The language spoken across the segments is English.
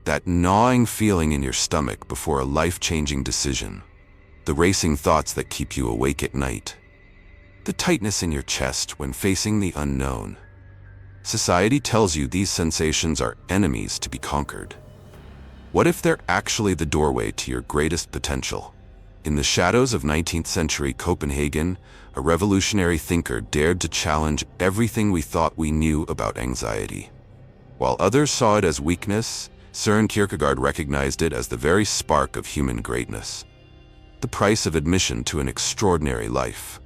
that gnawing feeling in your stomach before a life-changing decision, the racing thoughts that keep you awake at night, the tightness in your chest when facing the unknown. Society tells you these sensations are enemies to be conquered. What if they're actually the doorway to your greatest potential? In the shadows of 19th century Copenhagen, a revolutionary thinker dared to challenge everything we thought we knew about anxiety. While others saw it as weakness, Søren Kierkegaard recognized it as the very spark of human greatness. The price of admission to an extraordinary life.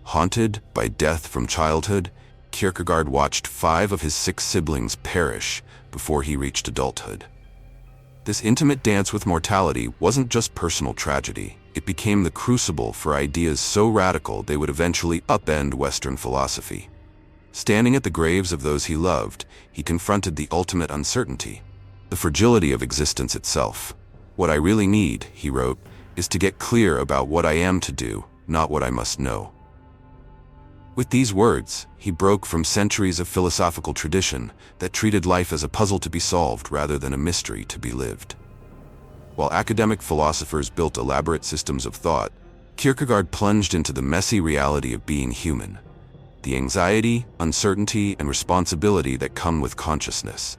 Haunted by death from childhood, Kierkegaard watched 5 of his 6 siblings perish before he reached adulthood. This intimate dance with mortality wasn't just personal tragedy. It became the crucible for ideas so radical they would eventually upend Western philosophy. Standing at the graves of those he loved, he confronted the ultimate uncertainty, the fragility of existence itself. "What I really need," he wrote, "is to get clear about what I am to do, not what I must know." With these words, he broke from centuries of philosophical tradition that treated life as a puzzle to be solved rather than a mystery to be lived. While academic philosophers built elaborate systems of thought, Kierkegaard plunged into the messy reality of being human, the anxiety, uncertainty, and responsibility that come with consciousness.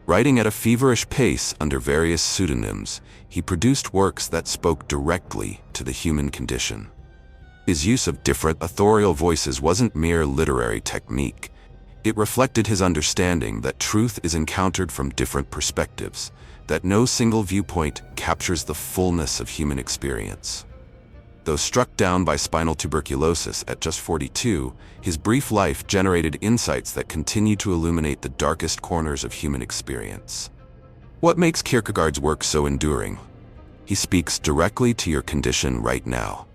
Writing at a feverish pace under various pseudonyms, he produced works that spoke directly to the human condition. His use of different authorial voices wasn't mere literary technique. It reflected his understanding that truth is encountered from different perspectives, that no single viewpoint captures the fullness of human experience. Though struck down by spinal tuberculosis at just 42, his brief life generated insights that continue to illuminate the darkest corners of human experience. What makes Kierkegaard's work so enduring? He speaks directly to your condition right now.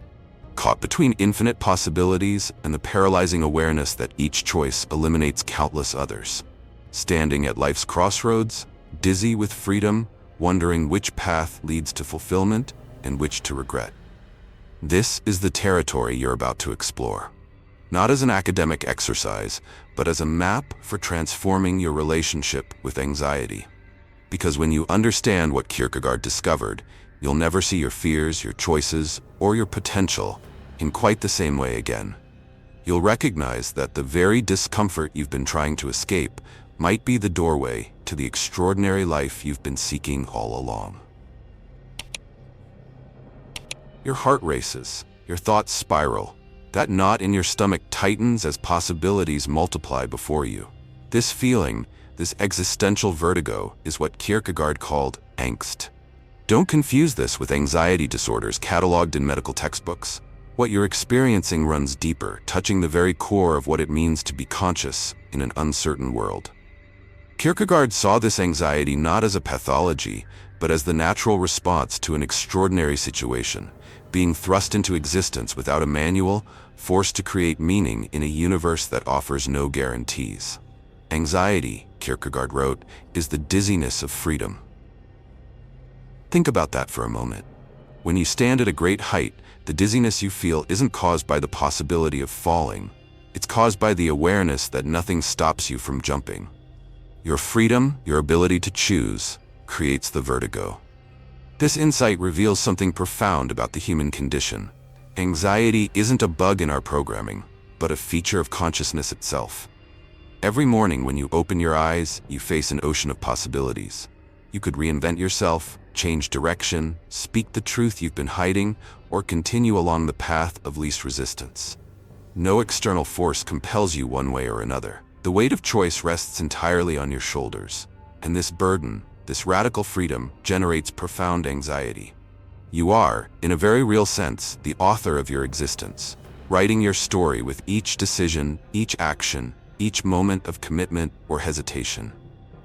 Caught between infinite possibilities and the paralyzing awareness that each choice eliminates countless others. Standing at life's crossroads, dizzy with freedom, wondering which path leads to fulfillment and which to regret. This is the territory you're about to explore. Not as an academic exercise, but as a map for transforming your relationship with anxiety. Because when you understand what Kierkegaard discovered, you'll never see your fears, your choices, or your potential in quite the same way again. You'll recognize that the very discomfort you've been trying to escape might be the doorway to the extraordinary life you've been seeking all along. Your heart races, your thoughts spiral. That knot in your stomach tightens as possibilities multiply before you. This feeling, this existential vertigo, is what Kierkegaard called angst. Don't confuse this with anxiety disorders cataloged in medical textbooks. What you're experiencing runs deeper, touching the very core of what it means to be conscious in an uncertain world. Kierkegaard saw this anxiety not as a pathology, but as the natural response to an extraordinary situation, being thrust into existence without a manual, forced to create meaning in a universe that offers no guarantees. Anxiety, Kierkegaard wrote, is the dizziness of freedom. Think about that for a moment. When you stand at a great height, the dizziness you feel isn't caused by the possibility of falling. It's caused by the awareness that nothing stops you from jumping. Your freedom, your ability to choose, creates the vertigo. This insight reveals something profound about the human condition. Anxiety isn't a bug in our programming, but a feature of consciousness itself. Every morning when you open your eyes, you face an ocean of possibilities. You could reinvent yourself, change direction, speak the truth you've been hiding, or continue along the path of least resistance. No external force compels you one way or another. The weight of choice rests entirely on your shoulders, and this burden, this radical freedom, generates profound anxiety. You are, in a very real sense, the author of your existence, writing your story with each decision, each action, each moment of commitment or hesitation.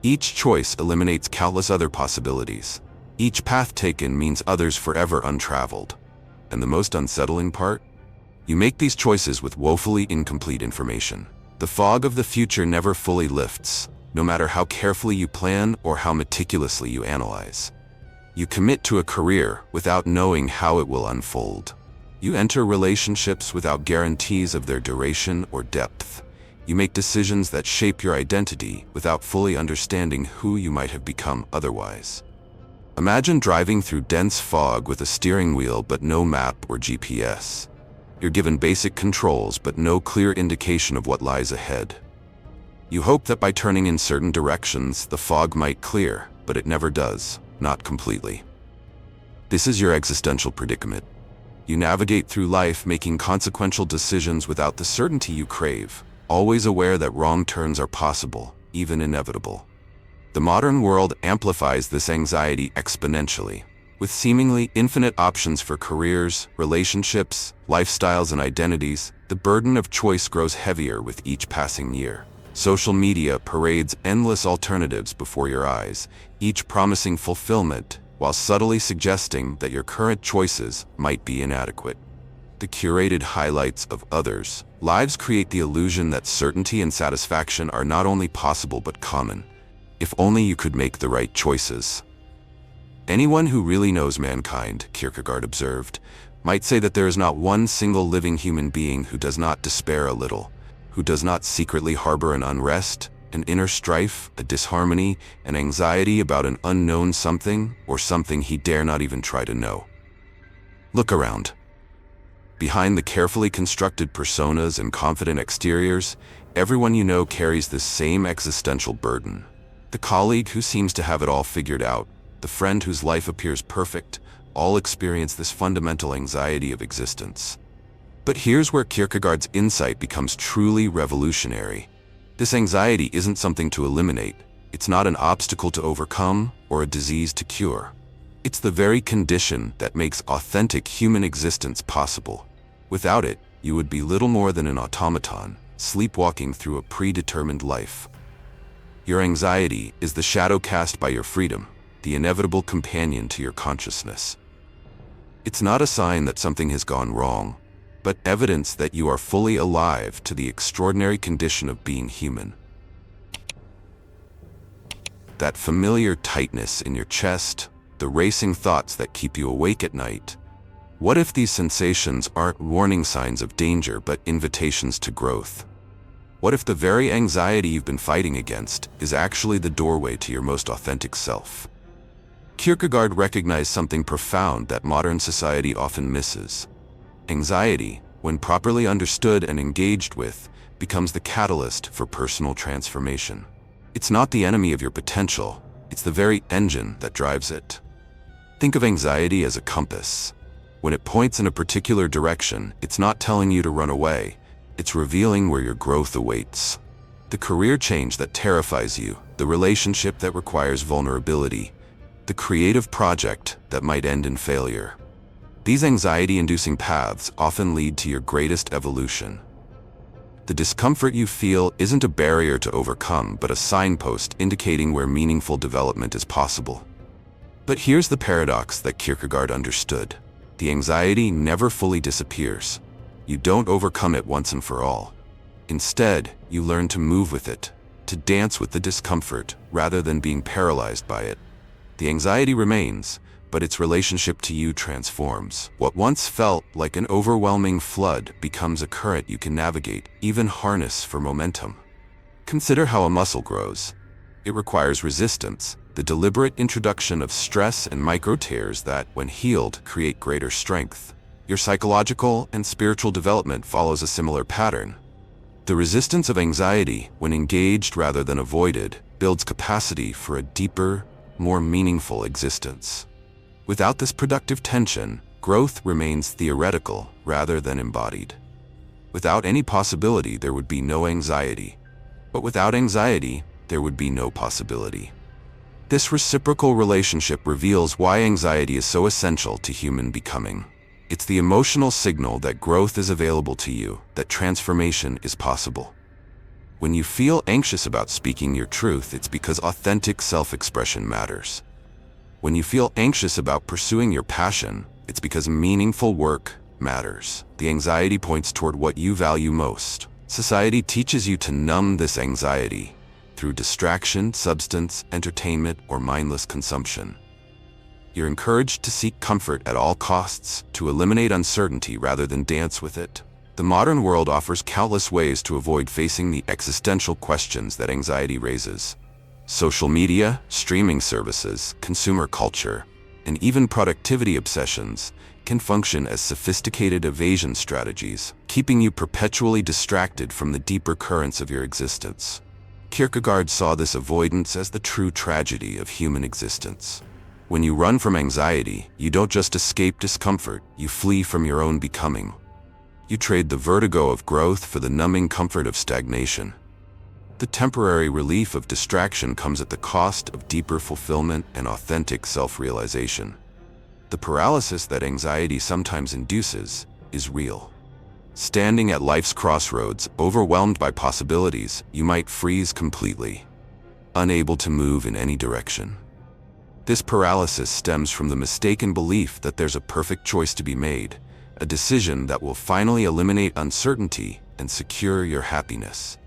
Each choice eliminates countless other possibilities. Each path taken means others forever untraveled. And the most unsettling part? You make these choices with woefully incomplete information. The fog of the future never fully lifts, no matter how carefully you plan or how meticulously you analyze. You commit to a career without knowing how it will unfold. You enter relationships without guarantees of their duration or depth. You make decisions that shape your identity without fully understanding who you might have become otherwise. Imagine driving through dense fog with a steering wheel but no map or GPS. You're given basic controls but no clear indication of what lies ahead. You hope that by turning in certain directions, the fog might clear, but it never does, not completely. This is your existential predicament. You navigate through life making consequential decisions without the certainty you crave, always aware that wrong turns are possible, even inevitable. The modern world amplifies this anxiety exponentially. With seemingly infinite options for careers, relationships, lifestyles, and identities, the burden of choice grows heavier with each passing year. Social media parades endless alternatives before your eyes, each promising fulfillment, while subtly suggesting that your current choices might be inadequate. The curated highlights of others' lives create the illusion that certainty and satisfaction are not only possible but common. If only you could make the right choices. Anyone who really knows mankind, Kierkegaard observed, might say that there is not one single living human being who does not despair a little, who does not secretly harbor an unrest, an inner strife, a disharmony, an anxiety about an unknown something, or something he dare not even try to know. Look around. Behind the carefully constructed personas and confident exteriors, everyone you know carries this same existential burden. The colleague who seems to have it all figured out, the friend whose life appears perfect, all experience this fundamental anxiety of existence. But here's where Kierkegaard's insight becomes truly revolutionary. This anxiety isn't something to eliminate. It's not an obstacle to overcome or a disease to cure. It's the very condition that makes authentic human existence possible. Without it, you would be little more than an automaton, sleepwalking through a predetermined life. Your anxiety is the shadow cast by your freedom, the inevitable companion to your consciousness. It's not a sign that something has gone wrong, but evidence that you are fully alive to the extraordinary condition of being human. That familiar tightness in your chest, the racing thoughts that keep you awake at night. What if these sensations aren't warning signs of danger but invitations to growth? What if the very anxiety you've been fighting against is actually the doorway to your most authentic self? Kierkegaard recognized something profound that modern society often misses. Anxiety, when properly understood and engaged with, becomes the catalyst for personal transformation. It's not the enemy of your potential, it's the very engine that drives it. Think of anxiety as a compass. When it points in a particular direction, it's not telling you to run away, it's revealing where your growth awaits. The career change that terrifies you, the relationship that requires vulnerability, the creative project that might end in failure. These anxiety-inducing paths often lead to your greatest evolution. The discomfort you feel isn't a barrier to overcome, but a signpost indicating where meaningful development is possible. But here's the paradox that Kierkegaard understood. The anxiety never fully disappears. You don't overcome it once and for all. Instead, you learn to move with it, to dance with the discomfort rather than being paralyzed by it. The anxiety remains, but its relationship to you transforms. What once felt like an overwhelming flood becomes a current you can navigate, even harness for momentum. Consider how a muscle grows. It requires resistance, the deliberate introduction of stress and micro-tears that, when healed, create greater strength. Your psychological and spiritual development follows a similar pattern. The resistance of anxiety, when engaged rather than avoided, builds capacity for a deeper, more meaningful existence. Without this productive tension, growth remains theoretical rather than embodied. Without any possibility, there would be no anxiety. But without anxiety, there would be no possibility. This reciprocal relationship reveals why anxiety is so essential to human becoming. It's the emotional signal that growth is available to you, that transformation is possible. When you feel anxious about speaking your truth, it's because authentic self-expression matters. When you feel anxious about pursuing your passion, it's because meaningful work matters. The anxiety points toward what you value most. Society teaches you to numb this anxiety through distraction, substance, entertainment, or mindless consumption. You're encouraged to seek comfort at all costs, to eliminate uncertainty rather than dance with it. The modern world offers countless ways to avoid facing the existential questions that anxiety raises. Social media, streaming services, consumer culture, and even productivity obsessions can function as sophisticated evasion strategies, keeping you perpetually distracted from the deeper currents of your existence. Kierkegaard saw this avoidance as the true tragedy of human existence. When you run from anxiety, you don't just escape discomfort, you flee from your own becoming. You trade the vertigo of growth for the numbing comfort of stagnation. The temporary relief of distraction comes at the cost of deeper fulfillment and authentic self-realization. The paralysis that anxiety sometimes induces is real. Standing at life's crossroads, overwhelmed by possibilities, you might freeze completely, unable to move in any direction. This paralysis stems from the mistaken belief that there's a perfect choice to be made, a decision that will finally eliminate uncertainty and secure your happiness.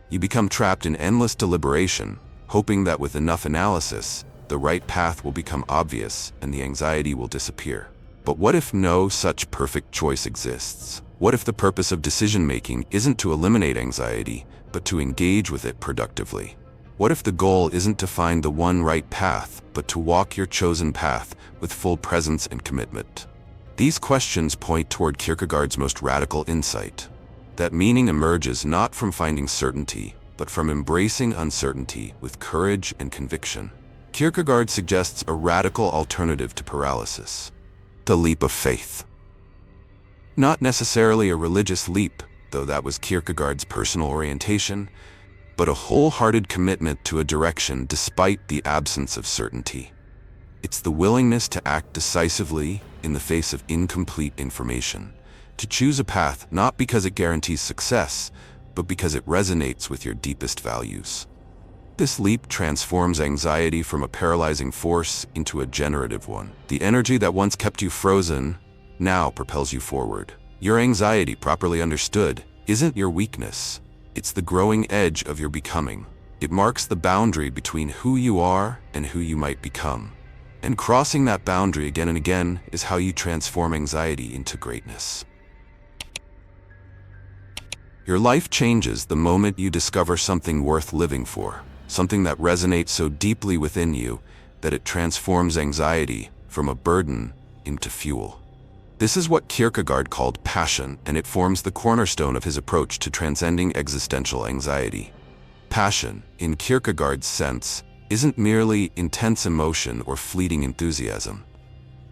You become trapped in endless deliberation, hoping that with enough analysis, the right path will become obvious and the anxiety will disappear. But what if no such perfect choice exists? What if the purpose of decision-making isn't to eliminate anxiety, but to engage with it productively? What if the goal isn't to find the one right path, but to walk your chosen path with full presence and commitment? These questions point toward Kierkegaard's most radical insight, that meaning emerges not from finding certainty, but from embracing uncertainty with courage and conviction. Kierkegaard suggests a radical alternative to paralysis: the leap of faith. Not necessarily a religious leap, though that was Kierkegaard's personal orientation, but a wholehearted commitment to a direction despite the absence of certainty. It's the willingness to act decisively in the face of incomplete information, to choose a path not because it guarantees success, but because it resonates with your deepest values. This leap transforms anxiety from a paralyzing force into a generative one. The energy that once kept you frozen now propels you forward. Your anxiety, properly understood, isn't your weakness. It's the growing edge of your becoming. It marks the boundary between who you are and who you might become. And crossing that boundary again and again is how you transform anxiety into greatness. Your life changes the moment you discover something worth living for, something that resonates so deeply within you that it transforms anxiety from a burden into fuel. This is what Kierkegaard called passion, and it forms the cornerstone of his approach to transcending existential anxiety. Passion, in Kierkegaard's sense, isn't merely intense emotion or fleeting enthusiasm.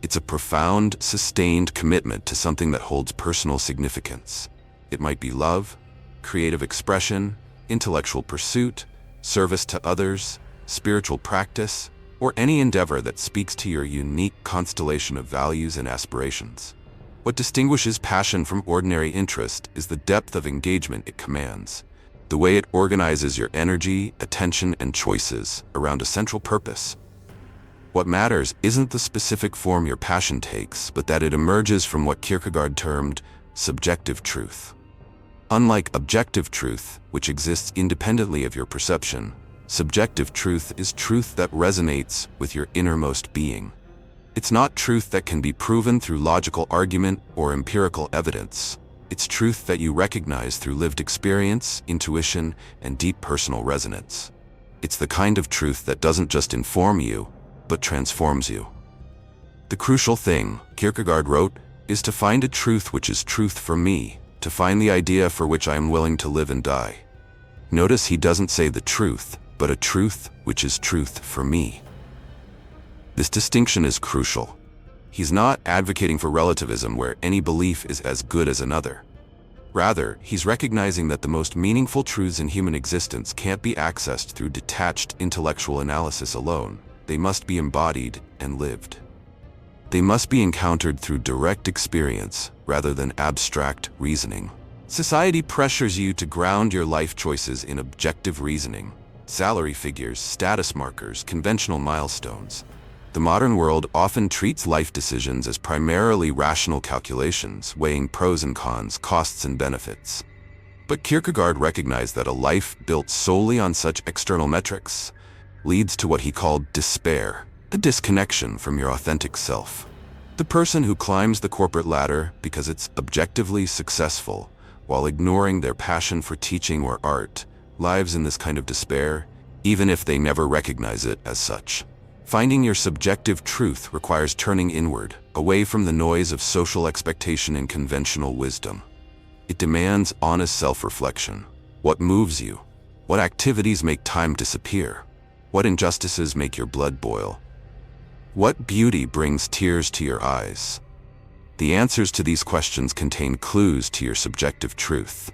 It's a profound, sustained commitment to something that holds personal significance. It might be love, creative expression, intellectual pursuit, service to others, spiritual practice, or any endeavor that speaks to your unique constellation of values and aspirations. What distinguishes passion from ordinary interest is the depth of engagement it commands, the way it organizes your energy, attention, and choices around a central purpose. What matters isn't the specific form your passion takes, but that it emerges from what Kierkegaard termed subjective truth. Unlike objective truth, which exists independently of your perception, subjective truth is truth that resonates with your innermost being. It's not truth that can be proven through logical argument or empirical evidence. It's truth that you recognize through lived experience, intuition, and deep personal resonance. It's the kind of truth that doesn't just inform you, but transforms you. The crucial thing, Kierkegaard wrote, is to find a truth which is truth for me, to find the idea for which I am willing to live and die. Notice he doesn't say the truth, but a truth which is truth for me. This distinction is crucial. He's not advocating for relativism where any belief is as good as another. Rather, he's recognizing that the most meaningful truths in human existence can't be accessed through detached intellectual analysis alone. They must be embodied and lived. They must be encountered through direct experience rather than abstract reasoning. Society pressures you to ground your life choices in objective reasoning: salary figures, status markers, conventional milestones. The modern world often treats life decisions as primarily rational calculations, weighing pros and cons, costs and benefits. But Kierkegaard recognized that a life built solely on such external metrics leads to what he called despair, a disconnection from your authentic self. The person who climbs the corporate ladder because it's objectively successful while ignoring their passion for teaching or art, lives in this kind of despair, even if they never recognize it as such. Finding your subjective truth requires turning inward, away from the noise of social expectation and conventional wisdom. It demands honest self-reflection. What moves you? What activities make time disappear? What injustices make your blood boil? What beauty brings tears to your eyes? The answers to these questions contain clues to your subjective truth.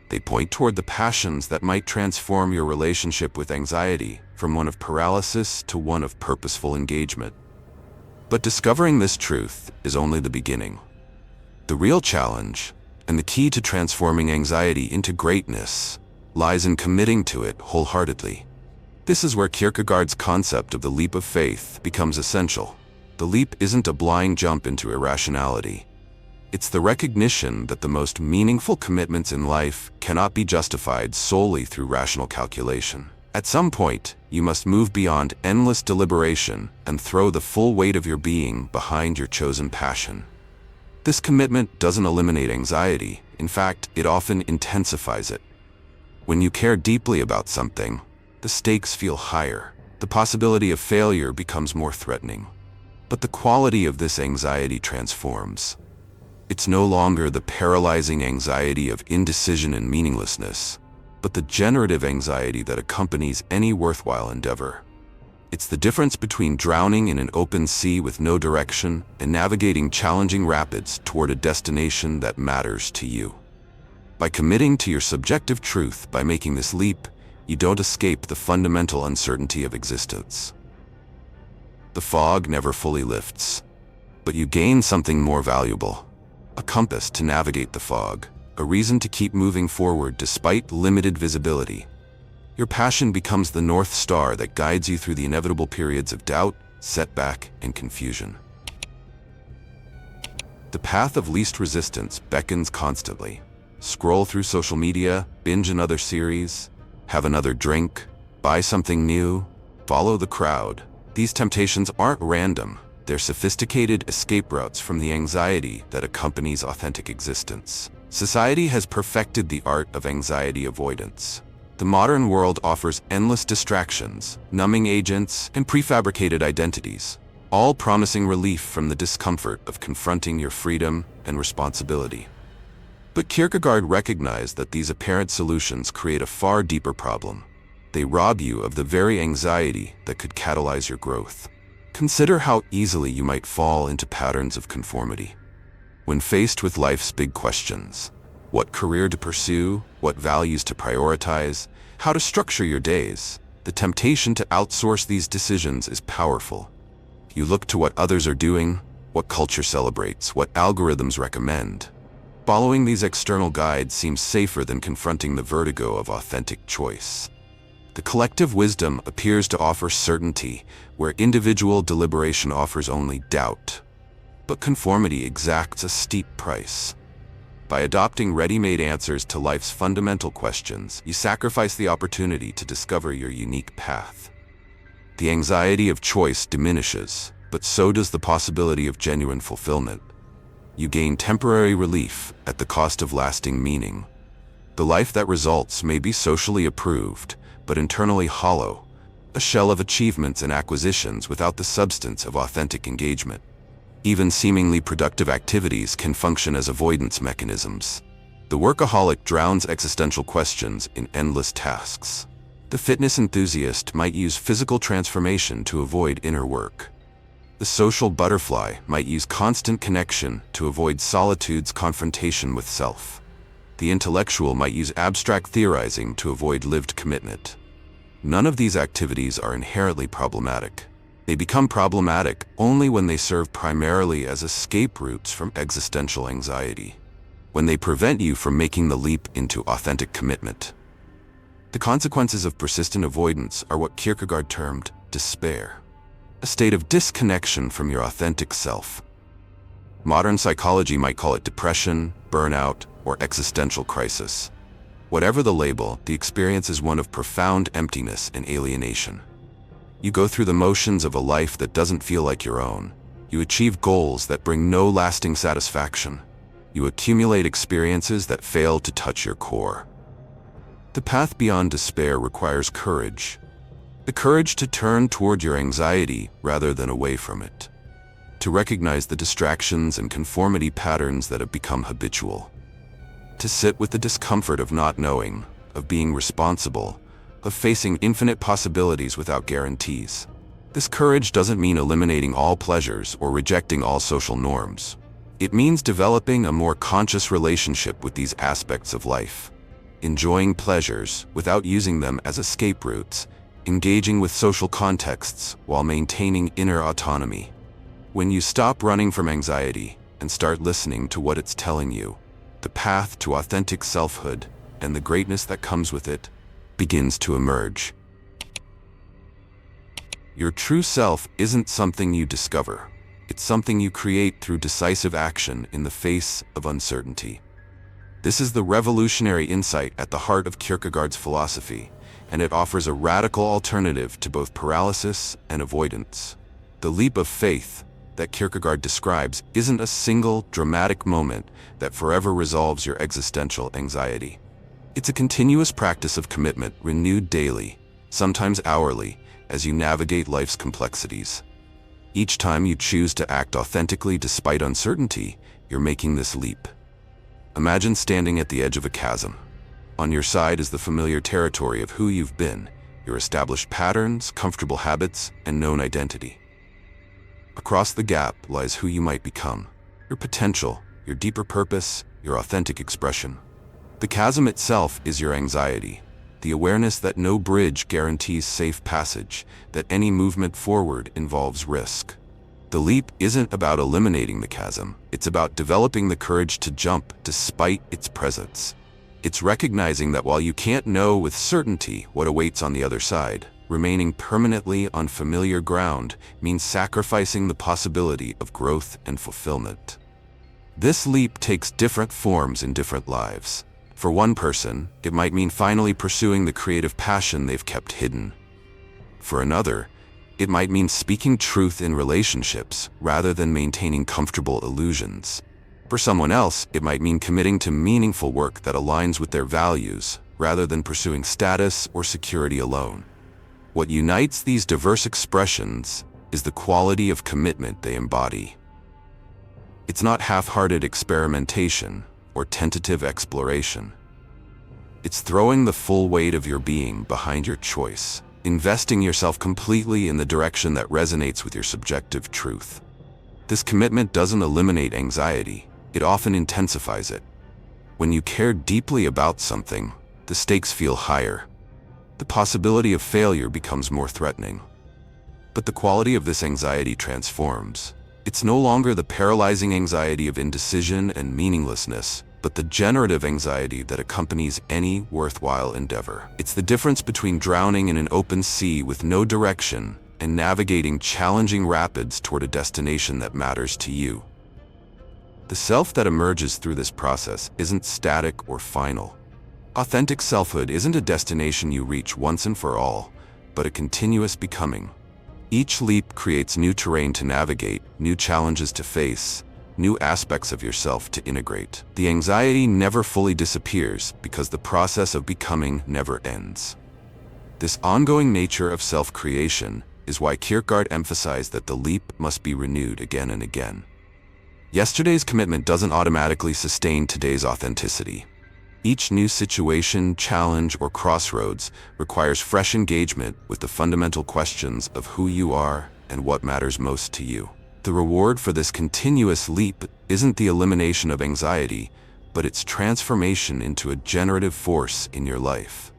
They point toward the passions that might transform your relationship with anxiety from one of paralysis to one of purposeful engagement. But discovering this truth is only the beginning. The real challenge, and the key to transforming anxiety into greatness, lies in committing to it wholeheartedly. This is where Kierkegaard's concept of the leap of faith becomes essential. The leap isn't a blind jump into irrationality. It's the recognition that the most meaningful commitments in life cannot be justified solely through rational calculation. At some point, you must move beyond endless deliberation and throw the full weight of your being behind your chosen passion. This commitment doesn't eliminate anxiety. In fact, it often intensifies it. When you care deeply about something, the stakes feel higher. The possibility of failure becomes more threatening. But the quality of this anxiety transforms. It's no longer the paralyzing anxiety of indecision and meaninglessness, but the generative anxiety that accompanies any worthwhile endeavor. It's the difference between drowning in an open sea with no direction and navigating challenging rapids toward a destination that matters to you. By committing to your subjective truth, by making this leap, you don't escape the fundamental uncertainty of existence. The fog never fully lifts, but you gain something more valuable. A compass to navigate the fog, a reason to keep moving forward despite limited visibility. Your passion becomes the North Star that guides you through the inevitable periods of doubt, setback, and confusion. The path of least resistance beckons constantly. Scroll through social media, binge another series, have another drink, buy something new, follow the crowd. These temptations aren't random. They're sophisticated escape routes from the anxiety that accompanies authentic existence. Society has perfected the art of anxiety avoidance. The modern world offers endless distractions, numbing agents, and prefabricated identities, all promising relief from the discomfort of confronting your freedom and responsibility. But Kierkegaard recognized that these apparent solutions create a far deeper problem. They rob you of the very anxiety that could catalyze your growth. Consider how easily you might fall into patterns of conformity. When faced with life's big questions, what career to pursue, what values to prioritize, how to structure your days, the temptation to outsource these decisions is powerful. You look to what others are doing, what culture celebrates, what algorithms recommend. Following these external guides seems safer than confronting the vertigo of authentic choice. The collective wisdom appears to offer certainty, where individual deliberation offers only doubt. But conformity exacts a steep price. By adopting ready-made answers to life's fundamental questions, you sacrifice the opportunity to discover your unique path. The anxiety of choice diminishes, but so does the possibility of genuine fulfillment. You gain temporary relief at the cost of lasting meaning. The life that results may be socially approved, but internally hollow, a shell of achievements and acquisitions without the substance of authentic engagement. Even seemingly productive activities can function as avoidance mechanisms. The workaholic drowns existential questions in endless tasks. The fitness enthusiast might use physical transformation to avoid inner work. The social butterfly might use constant connection to avoid solitude's confrontation with self. The intellectual might use abstract theorizing to avoid lived commitment. None of these activities are inherently problematic. They become problematic only when they serve primarily as escape routes from existential anxiety, when they prevent you from making the leap into authentic commitment. The consequences of persistent avoidance are what Kierkegaard termed despair, a state of disconnection from your authentic self. Modern psychology might call it depression, burnout, or existential crisis. Whatever the label, the experience is one of profound emptiness and alienation. You go through the motions of a life that doesn't feel like your own. You achieve goals that bring no lasting satisfaction. You accumulate experiences that fail to touch your core. The path beyond despair requires courage. The courage to turn toward your anxiety rather than away from it. To recognize the distractions and conformity patterns that have become habitual. To sit with the discomfort of not knowing, of being responsible, of facing infinite possibilities without guarantees. This courage doesn't mean eliminating all pleasures or rejecting all social norms. It means developing a more conscious relationship with these aspects of life. Enjoying pleasures without using them as escape routes, engaging with social contexts while maintaining inner autonomy. When you stop running from anxiety and start listening to what it's telling you, the path to authentic selfhood and the greatness that comes with it begins to emerge. Your true self isn't something you discover. It's something you create through decisive action in the face of uncertainty. This is the revolutionary insight at the heart of Kierkegaard's philosophy, and it offers a radical alternative to both paralysis and avoidance. The leap of faith that Kierkegaard describes isn't a single, dramatic moment that forever resolves your existential anxiety. It's a continuous practice of commitment, renewed daily, sometimes hourly, as you navigate life's complexities. Each time you choose to act authentically despite uncertainty, you're making this leap. Imagine standing at the edge of a chasm. On your side is the familiar territory of who you've been, your established patterns, comfortable habits, and known identity. Across the gap lies who you might become, your potential, your deeper purpose, your authentic expression. The chasm itself is your anxiety, the awareness that no bridge guarantees safe passage, that any movement forward involves risk. The leap isn't about eliminating the chasm, it's about developing the courage to jump despite its presence. It's recognizing that while you can't know with certainty what awaits on the other side, remaining permanently on familiar ground means sacrificing the possibility of growth and fulfillment. This leap takes different forms in different lives. For one person, it might mean finally pursuing the creative passion they've kept hidden. For another, it might mean speaking truth in relationships rather than maintaining comfortable illusions. For someone else, it might mean committing to meaningful work that aligns with their values rather than pursuing status or security alone. What unites these diverse expressions is the quality of commitment they embody. It's not half-hearted experimentation or tentative exploration. It's throwing the full weight of your being behind your choice, investing yourself completely in the direction that resonates with your subjective truth. This commitment doesn't eliminate anxiety, it often intensifies it. When you care deeply about something, the stakes feel higher. The possibility of failure becomes more threatening. But the quality of this anxiety transforms. It's no longer the paralyzing anxiety of indecision and meaninglessness, but the generative anxiety that accompanies any worthwhile endeavor. It's the difference between drowning in an open sea with no direction and navigating challenging rapids toward a destination that matters to you. The self that emerges through this process isn't static or final. Authentic selfhood isn't a destination you reach once and for all, but a continuous becoming. Each leap creates new terrain to navigate, new challenges to face, new aspects of yourself to integrate. The anxiety never fully disappears because the process of becoming never ends. This ongoing nature of self-creation is why Kierkegaard emphasized that the leap must be renewed again and again. Yesterday's commitment doesn't automatically sustain today's authenticity. Each new situation, challenge, or crossroads requires fresh engagement with the fundamental questions of who you are and what matters most to you. The reward for this continuous leap isn't the elimination of anxiety, but its transformation into a generative force in your life.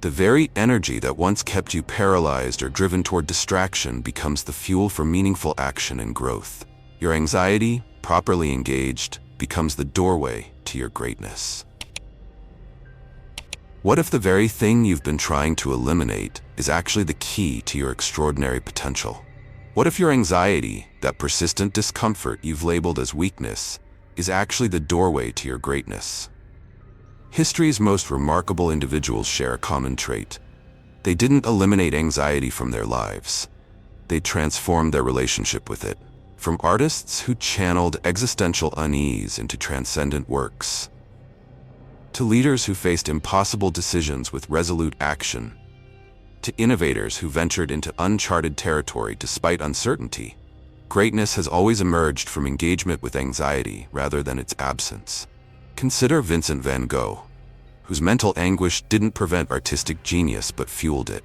The very energy that once kept you paralyzed or driven toward distraction becomes the fuel for meaningful action and growth. Your anxiety, properly engaged, becomes the doorway to your greatness. What if the very thing you've been trying to eliminate is actually the key to your extraordinary potential? What if your anxiety, that persistent discomfort you've labeled as weakness, is actually the doorway to your greatness? History's most remarkable individuals share a common trait. They didn't eliminate anxiety from their lives. They transformed their relationship with it. From artists who channeled existential unease into transcendent works, to leaders who faced impossible decisions with resolute action, to innovators who ventured into uncharted territory despite uncertainty, greatness has always emerged from engagement with anxiety rather than its absence. Consider Vincent van Gogh, whose mental anguish didn't prevent artistic genius but fueled it,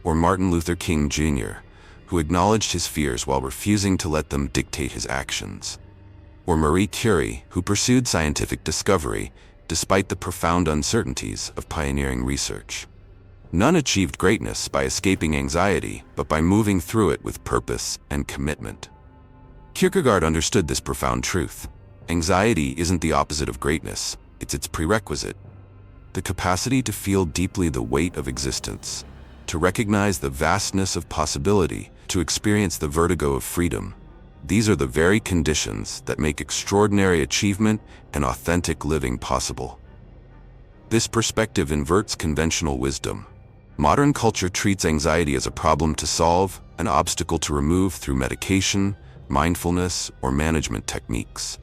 or Martin Luther King Jr., who acknowledged his fears while refusing to let them dictate his actions, or Marie Curie, who pursued scientific discovery despite the profound uncertainties of pioneering research. None achieved greatness by escaping anxiety, but by moving through it with purpose and commitment. Kierkegaard understood this profound truth. Anxiety isn't the opposite of greatness, it's its prerequisite. The capacity to feel deeply the weight of existence, to recognize the vastness of possibility, to experience the vertigo of freedom. These are the very conditions that make extraordinary achievement and authentic living possible. This perspective inverts conventional wisdom. Modern culture treats anxiety as a problem to solve, an obstacle to remove through medication, mindfulness, or management techniques.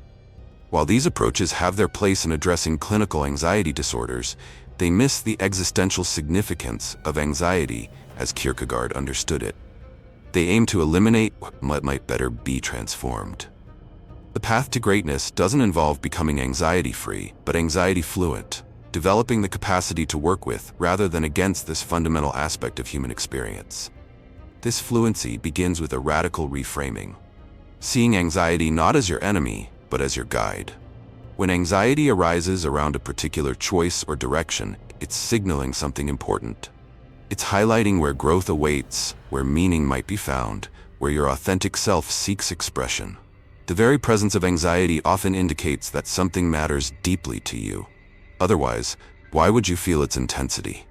While these approaches have their place in addressing clinical anxiety disorders, they miss the existential significance of anxiety as Kierkegaard understood it. They aim to eliminate what might better be transformed. The path to greatness doesn't involve becoming anxiety-free, but anxiety-fluent, developing the capacity to work with rather than against this fundamental aspect of human experience. This fluency begins with a radical reframing, seeing anxiety not as your enemy, but as your guide. When anxiety arises around a particular choice or direction, it's signaling something important. It's highlighting where growth awaits, where meaning might be found, where your authentic self seeks expression. The very presence of anxiety often indicates that something matters deeply to you. Otherwise, why would you feel its intensity?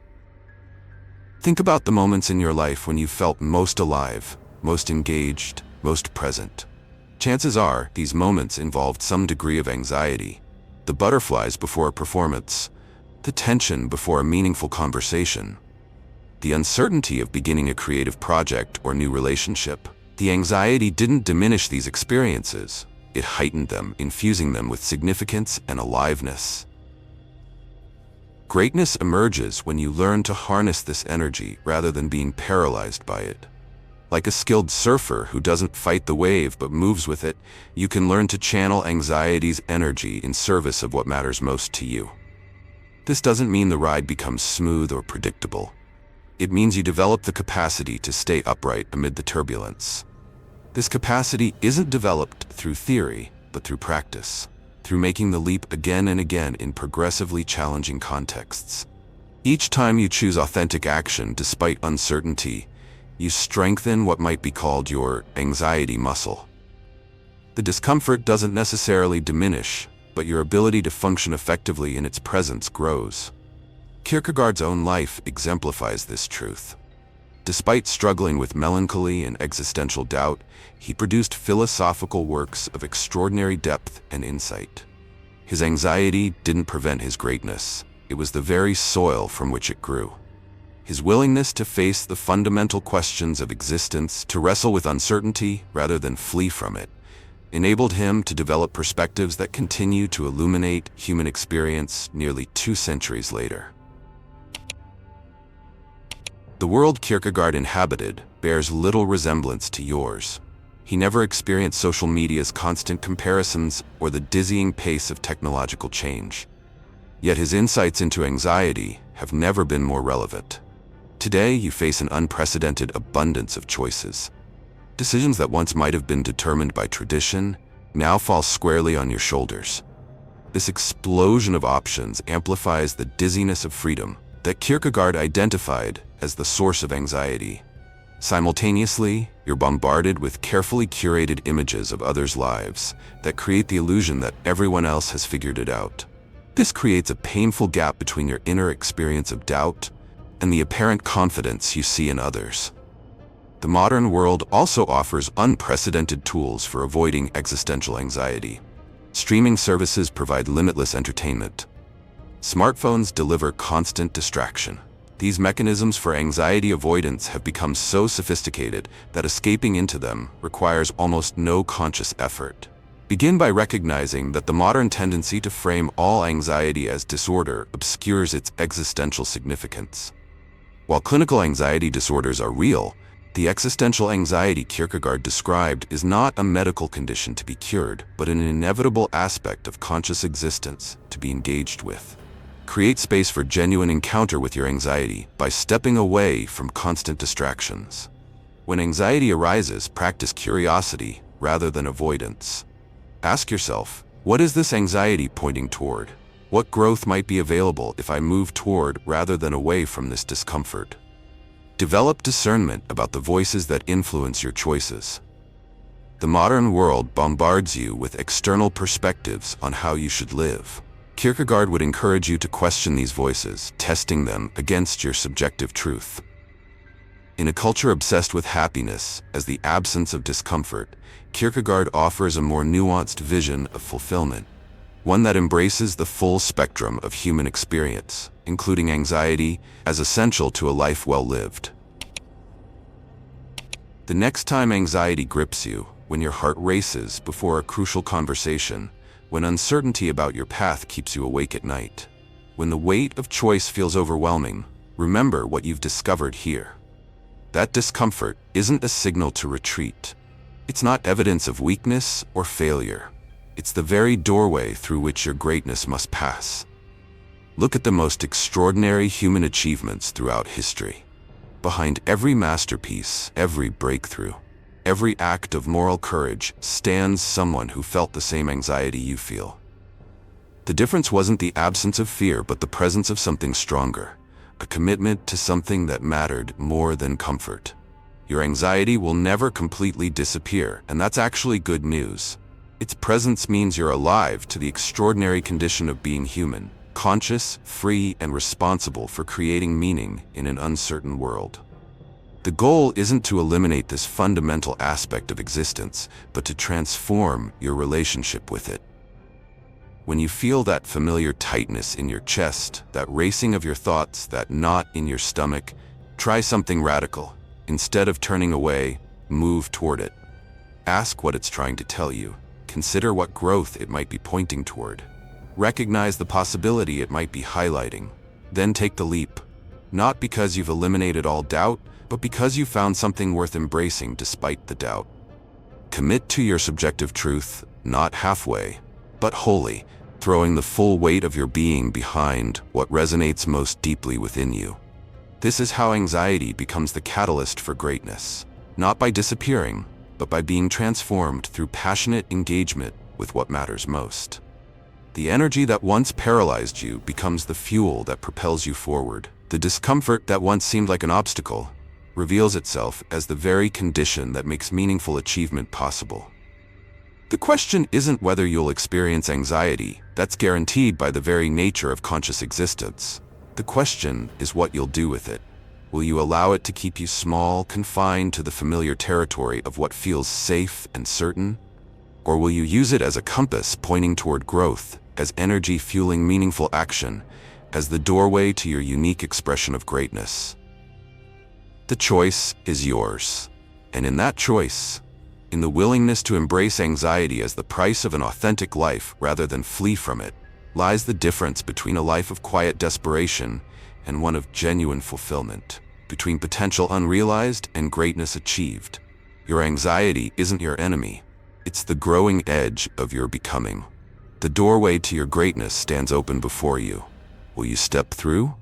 Think about the moments in your life when you felt most alive, most engaged, most present. Chances are, these moments involved some degree of anxiety. The butterflies before a performance, the tension before a meaningful conversation, the uncertainty of beginning a creative project or new relationship. The anxiety didn't diminish these experiences. It heightened them, infusing them with significance and aliveness. Greatness emerges when you learn to harness this energy rather than being paralyzed by it. Like a skilled surfer who doesn't fight the wave but moves with it, you can learn to channel anxiety's energy in service of what matters most to you. This doesn't mean the ride becomes smooth or predictable. It means you develop the capacity to stay upright amid the turbulence. This capacity isn't developed through theory, but through practice, through making the leap again and again in progressively challenging contexts. Each time you choose authentic action despite uncertainty, you strengthen what might be called your anxiety muscle. The discomfort doesn't necessarily diminish, but your ability to function effectively in its presence grows. Kierkegaard's own life exemplifies this truth. Despite struggling with melancholy and existential doubt, he produced philosophical works of extraordinary depth and insight. His anxiety didn't prevent his greatness. It was the very soil from which it grew. His willingness to face the fundamental questions of existence, to wrestle with uncertainty rather than flee from it, enabled him to develop perspectives that continue to illuminate human experience nearly 2 centuries later. The world Kierkegaard inhabited bears little resemblance to yours. He never experienced social media's constant comparisons or the dizzying pace of technological change. Yet his insights into anxiety have never been more relevant. Today, you face an unprecedented abundance of choices. Decisions that once might have been determined by tradition now fall squarely on your shoulders. This explosion of options amplifies the dizziness of freedom that Kierkegaard identified as the source of anxiety. Simultaneously, you're bombarded with carefully curated images of others' lives that create the illusion that everyone else has figured it out. This creates a painful gap between your inner experience of doubt and the apparent confidence you see in others. The modern world also offers unprecedented tools for avoiding existential anxiety. Streaming services provide limitless entertainment. Smartphones deliver constant distraction. These mechanisms for anxiety avoidance have become so sophisticated that escaping into them requires almost no conscious effort. Begin by recognizing that the modern tendency to frame all anxiety as disorder obscures its existential significance. While clinical anxiety disorders are real, the existential anxiety Kierkegaard described is not a medical condition to be cured, but an inevitable aspect of conscious existence to be engaged with. Create space for genuine encounter with your anxiety by stepping away from constant distractions. When anxiety arises, practice curiosity rather than avoidance. Ask yourself, what is this anxiety pointing toward? What growth might be available if I move toward rather than away from this discomfort? Develop discernment about the voices that influence your choices. The modern world bombards you with external perspectives on how you should live. Kierkegaard would encourage you to question these voices, testing them against your subjective truth. In a culture obsessed with happiness as the absence of discomfort, Kierkegaard offers a more nuanced vision of fulfillment, one that embraces the full spectrum of human experience, including anxiety, as essential to a life well lived. The next time anxiety grips you, when your heart races before a crucial conversation, when uncertainty about your path keeps you awake at night, when the weight of choice feels overwhelming, remember what you've discovered here. That discomfort isn't a signal to retreat. It's not evidence of weakness or failure. It's the very doorway through which your greatness must pass. Look at the most extraordinary human achievements throughout history. Behind every masterpiece, every breakthrough, every act of moral courage stands someone who felt the same anxiety you feel. The difference wasn't the absence of fear, but the presence of something stronger, a commitment to something that mattered more than comfort. Your anxiety will never completely disappear, and that's actually good news. Its presence means you're alive to the extraordinary condition of being human, conscious, free, and responsible for creating meaning in an uncertain world. The goal isn't to eliminate this fundamental aspect of existence, but to transform your relationship with it. When you feel that familiar tightness in your chest, that racing of your thoughts, that knot in your stomach, try something radical. Instead of turning away, move toward it. Ask what it's trying to tell you. Consider what growth it might be pointing toward. Recognize the possibility it might be highlighting. Then take the leap. Not because you've eliminated all doubt, but because you found something worth embracing despite the doubt. Commit to your subjective truth, not halfway, but wholly, throwing the full weight of your being behind what resonates most deeply within you. This is how anxiety becomes the catalyst for greatness, not by disappearing, but by being transformed through passionate engagement with what matters most. The energy that once paralyzed you becomes the fuel that propels you forward. The discomfort that once seemed like an obstacle reveals itself as the very condition that makes meaningful achievement possible. The question isn't whether you'll experience anxiety. That's guaranteed by the very nature of conscious existence. The question is what you'll do with it. Will you allow it to keep you small, confined to the familiar territory of what feels safe and certain? Or will you use it as a compass pointing toward growth, as energy fueling meaningful action, as the doorway to your unique expression of greatness? The choice is yours. And in that choice, in the willingness to embrace anxiety as the price of an authentic life rather than flee from it, lies the difference between a life of quiet desperation and one of genuine fulfillment, between potential unrealized and greatness achieved. Your anxiety isn't your enemy. It's the growing edge of your becoming. The doorway to your greatness stands open before you. Will you step through?